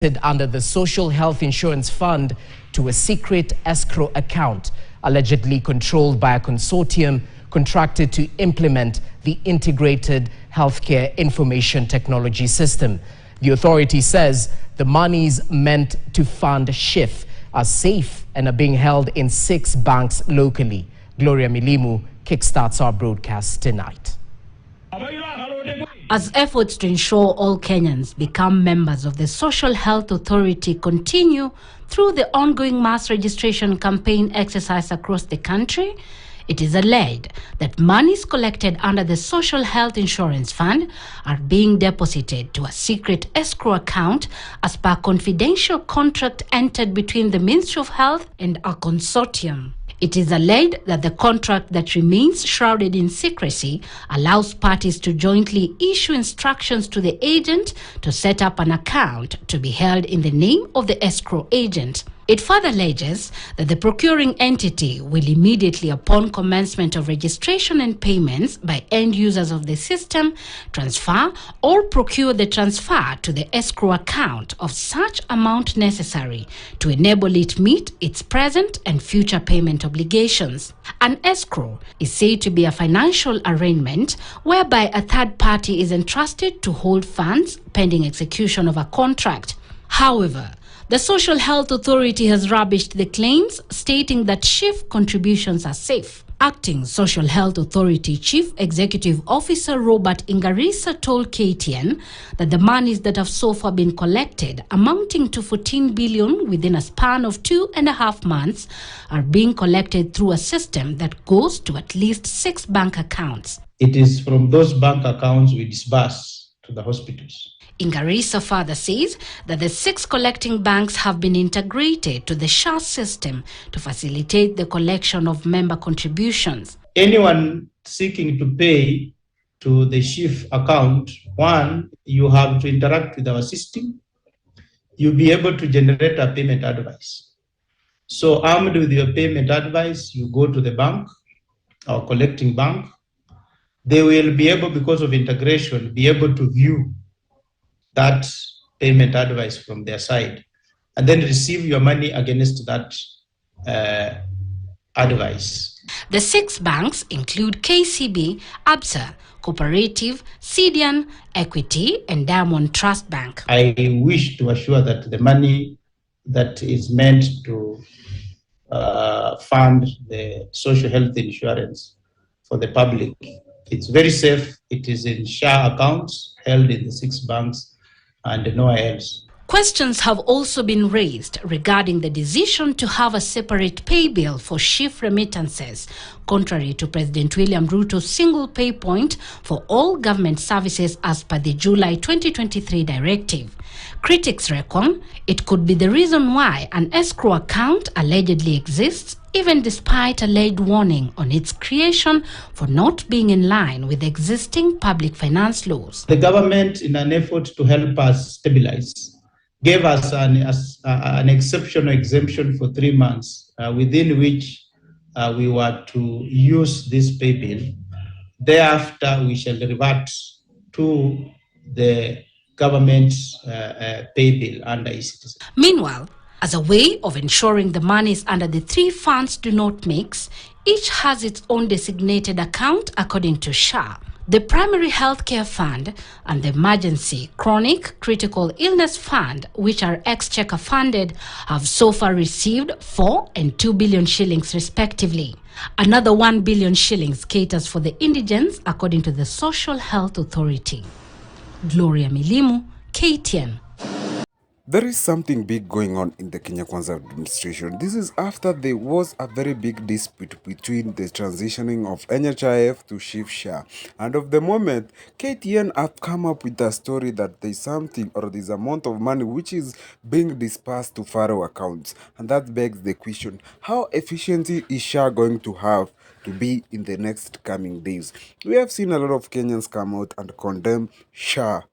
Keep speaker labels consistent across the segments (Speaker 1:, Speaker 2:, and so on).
Speaker 1: under the Social Health Insurance Fund to a secret escrow account, allegedly controlled by a consortium contracted to implement the Integrated Healthcare Information Technology System. The authority says the monies meant to fund Shif are safe and are being held in 6 banks locally. Gloria Milimu kickstarts our broadcast tonight.
Speaker 2: As efforts to ensure all Kenyans become members of the Social Health Authority continue through the ongoing mass registration campaign exercise across the country, it is alleged that monies collected under the Social Health Insurance Fund are being deposited to a secret escrow account as per confidential contract entered between the Ministry of Health and a consortium. It is alleged that the contract that remains shrouded in secrecy allows parties to jointly issue instructions to the agent to set up an account to be held in the name of the escrow agent. It further alleges that the procuring entity will immediately, upon commencement of registration and payments by end users of the system, transfer or procure the transfer to the escrow account of such amount necessary to enable it meet its present and future payment obligations. An escrow is said to be a financial arrangement whereby a third party is entrusted to hold funds pending execution of a contract. However, the Social Health Authority has rubbished the claims, stating that Shif contributions are safe. Acting Social Health Authority Chief Executive Officer Robert Ingarisa told KTN that the monies that have so far been collected, amounting to 14 billion within a span of 2.5 months, are being collected through a system that goes to at least 6 bank accounts.
Speaker 3: It is from those bank accounts we disburse to the hospitals.
Speaker 2: Ingarisa further says that the 6 collecting banks have been integrated to the SHA system to facilitate the collection of member contributions.
Speaker 3: Anyone seeking to pay to the Shif account, one, you have to interact with our system. You'll be able to generate a payment advice. So armed with your payment advice, you go to the bank, our collecting bank. They will be able, because of integration, be able to view that payment advice from their side and then receive your money against that advice.
Speaker 2: The 6 banks include KCB, ABSA, Cooperative, CDN, Equity, and Diamond Trust Bank.
Speaker 3: I wish to assure that the money that is meant to fund the social health insurance for the public, it's very safe. It is in SHA accounts held in the 6 banks and nowhere else.
Speaker 2: Questions have also been raised regarding the decision to have a separate pay bill for Shif remittances, contrary to President William Ruto's single pay point for all government services as per the July 2023 directive. Critics reckon it could be the reason why an escrow account allegedly exists, even despite alleged warning on its creation for not being in line with existing public finance laws.
Speaker 3: The government, in an effort to help us stabilize, gave us an exceptional exemption for 3 months, within which we were to use this pay bill. Thereafter, we shall revert to the government's pay bill under e-Citizen.
Speaker 2: Meanwhile, as a way of ensuring the monies under the 3 funds do not mix, each has its own designated account according to SHA. The Primary Healthcare Fund and the Emergency Chronic Critical Illness Fund, which are exchequer funded, have so far received 4 and 2 billion shillings respectively. Another 1 billion shillings caters for the indigents according to the Social Health Authority. Gloria Milimu, KTN.
Speaker 4: There is something big going on in the Kenya Kwanza administration. This is after there was a very big dispute between the transitioning of NHIF to Shif SHA. And of the moment, KTN have come up with a story that there's something or there's amount of money which is being dispersed to Pharaoh accounts. And that begs the question, how efficiently is SHA going to have to be in the next coming days? We have seen a lot of Kenyans come out and condemn SHA.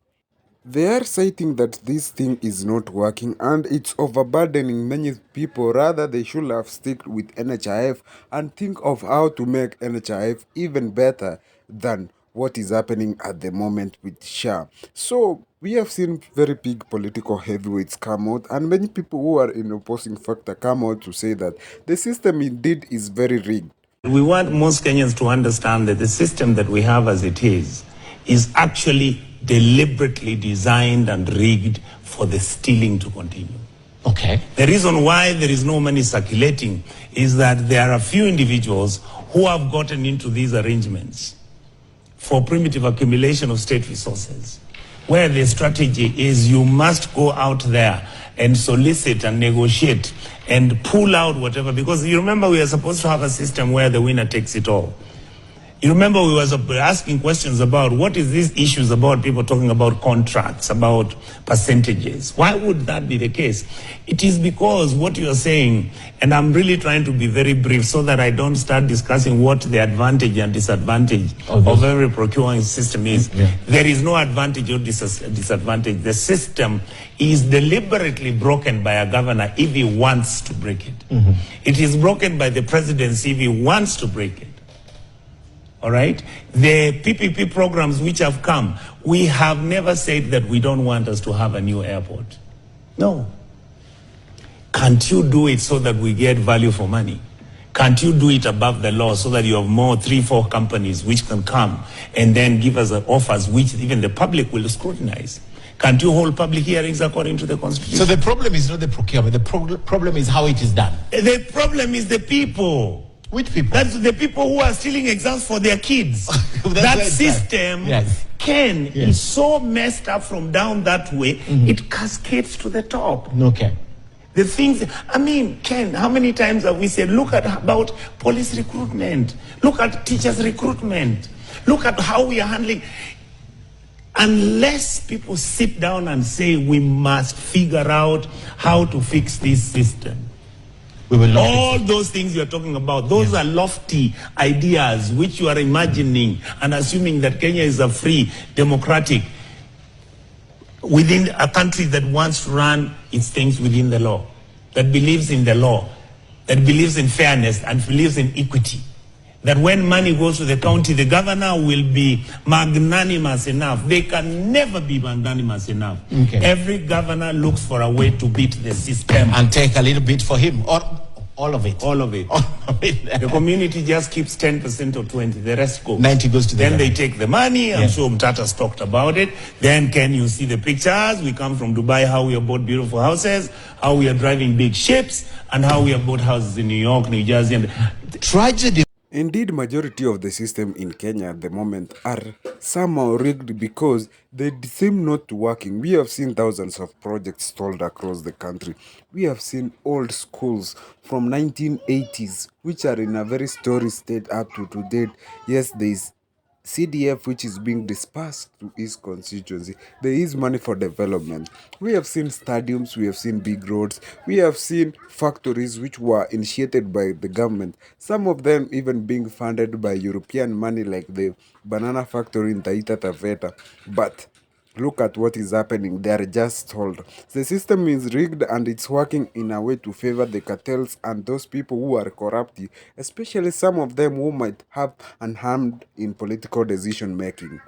Speaker 4: They are citing that this thing is not working and it's overburdening many people. Rather, they should have stuck with NHIF and think of how to make NHIF even better than what is happening at the moment with SHA. So we have seen very big political heavyweights come out, and many people who are in opposing factor come out to say that the system indeed is very rigged.
Speaker 5: We want most Kenyans to understand that the system that we have as it is actually deliberately designed and rigged for the stealing to continue.
Speaker 6: Okay.
Speaker 5: The reason why there is no money circulating is that there are a few individuals who have gotten into these arrangements for primitive accumulation of state resources, where the strategy is you must go out there and solicit and negotiate and pull out whatever, because you remember we are supposed to have a system where the winner takes it all. You remember we were asking questions about what is these issues about people talking about contracts, about percentages. Why would that be the case? It is because what you are saying, and I'm really trying to be very brief so that I don't start discussing what the advantage and disadvantage of every procuring system is.
Speaker 6: Yeah.
Speaker 5: There is no advantage or disadvantage. The system is deliberately broken by a governor if he wants to break it.
Speaker 6: Mm-hmm.
Speaker 5: It is broken by the presidency if he wants to break it. All right? The PPP programs which have come, we have never said that we don't want us to have a new airport. No. Can't you do it so that we get value for money? Can't you do it above the law so that you have more 3-4 companies which can come and then give us offers which even the public will scrutinize? Can't you hold public hearings according to the Constitution?
Speaker 6: So the problem is not the procurement. The problem is how it is done.
Speaker 5: The problem is the people.
Speaker 6: Which people?
Speaker 5: That's the people who are stealing exams for their kids. That system,
Speaker 6: yes.
Speaker 5: Ken, is so messed up from down that way, it cascades to the top.
Speaker 6: Okay.
Speaker 5: The things, I mean, Ken, how many times have we said, look at about police recruitment, look at teachers recruitment, look at how we are handling. Unless people sit down and say we must figure out how to fix this system,
Speaker 6: we will
Speaker 5: all those things you're talking about, those are lofty ideas which you are imagining and assuming that Kenya is a free, democratic, within a country that wants to run its things within the law, that believes in the law, that believes in fairness and believes in equity. That when money goes to the county, the governor will be magnanimous enough. They can never be magnanimous enough.
Speaker 6: Okay.
Speaker 5: Every governor looks for a way to beat the system.
Speaker 6: And take a little bit for him, or all of it.
Speaker 5: All of it.
Speaker 6: All of it.
Speaker 5: The community just keeps 10% or 20%. The rest goes.
Speaker 6: 90 goes to the
Speaker 5: Then
Speaker 6: government.
Speaker 5: they take the money. I'm sure Mtata's talked about it. Then can you see the pictures? We come from Dubai, how we have bought beautiful houses, how we are driving big ships, and how we have bought houses in New York, New Jersey. And
Speaker 6: Tragedy.
Speaker 4: Indeed, majority of the system in Kenya at the moment are somehow rigged because they seem not to working. We have seen thousands of projects stalled across the country. We have seen old schools from 1980s which are in a very story state up to date. Yes, there is CDF which is being dispersed to each constituency. There is money for development. We have seen stadiums, we have seen big roads, we have seen factories which were initiated by the government. Some of them even being funded by European money like the banana factory in Taita Taveta. But look at what is happening. They are just stalled. The system is rigged and it's working in a way to favor the cartels and those people who are corrupt, especially some of them who might have an hand in political decision making.